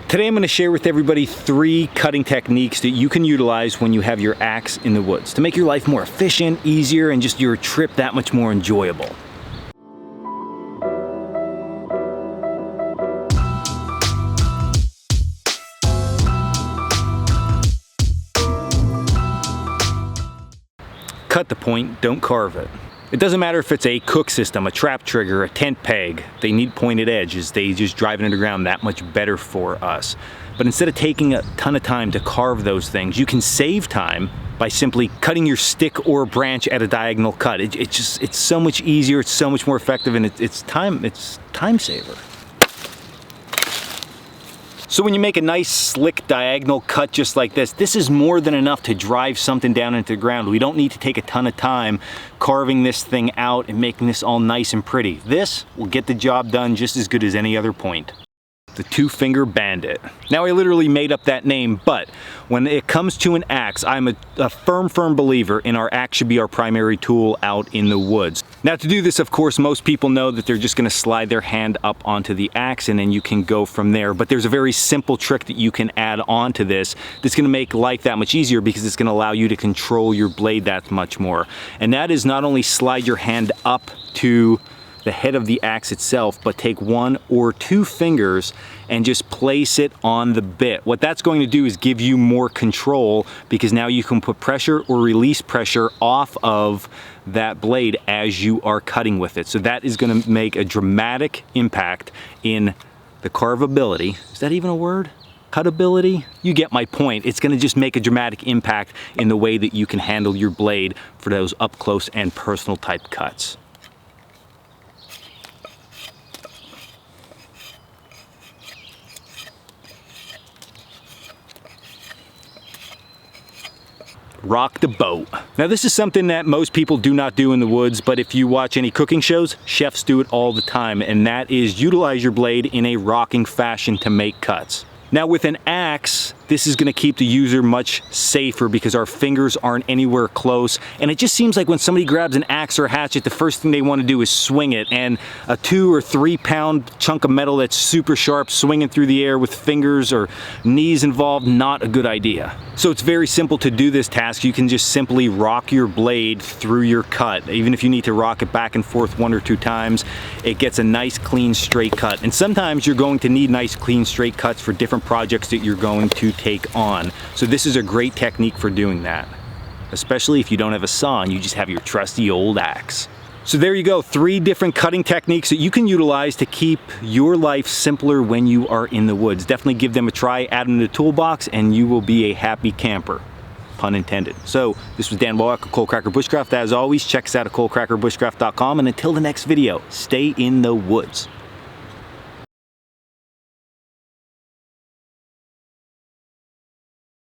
Today I'm going to share with everybody 3 cutting techniques that you can utilize when you have your axe in the woods to make your life more efficient, easier, and just your trip that much more enjoyable. Cut the point, don't carve it. It doesn't matter if it's a cook system, a trap trigger, a tent peg. They need pointed edges. They just drive it into the ground that much better for us. But instead of taking a ton of time to carve those things, you can save time by simply cutting your stick or branch at a diagonal cut. It's so much easier, it's so much more effective, and it's time saver. So when you make a nice slick diagonal cut just like this is more than enough to drive something down into the ground. We don't need to take a ton of time carving this thing out and making this all nice and pretty. This will get the job done just as good as any other point. The 2-finger bandit. Now I literally made up that name, but when it comes to an axe, I'm a firm believer in our axe should be our primary tool out in the woods. Now to do this, of course, most people know that they're just gonna slide their hand up onto the axe and then you can go from there. But there's a very simple trick that you can add on to this that's gonna make life that much easier because it's gonna allow you to control your blade that much more. And that is not only slide your hand up to the head of the axe itself, but take 1 or 2 fingers and just place it on the bit. What that's going to do is give you more control because now you can put pressure or release pressure off of that blade as you are cutting with it. So that is going to make a dramatic impact in the carvability. Is that even a word? Cutability? You get my point. It's going to just make a dramatic impact in the way that you can handle your blade for those up close and personal type cuts. Rock the boat. Now this is something that most people do not do in the woods, but if you watch any cooking shows, chefs do it all the time, and that is utilize your blade in a rocking fashion to make cuts. Now with an axe, this is gonna keep the user much safer because our fingers aren't anywhere close. And it just seems like when somebody grabs an axe or a hatchet, the first thing they wanna do is swing it. And a 2 or 3 pound chunk of metal that's super sharp swinging through the air with fingers or knees involved, not a good idea. So it's very simple to do this task. You can just simply rock your blade through your cut. Even if you need to rock it back and forth 1 or 2 times, it gets a nice, clean, straight cut. And sometimes you're going to need nice, clean, straight cuts for different projects that you're going to take on. So this is a great technique for doing that, especially if you don't have a saw and you just have your trusty old axe. So there you go, 3 different cutting techniques that you can utilize to keep your life simpler when you are in the woods. Definitely give them a try, add them to the toolbox, and you will be a happy camper. Pun intended. So this was Dan Boak of Coalcracker Bushcraft. As always, check us out at coalcrackerbushcraft.com, and until the next video, stay in the woods.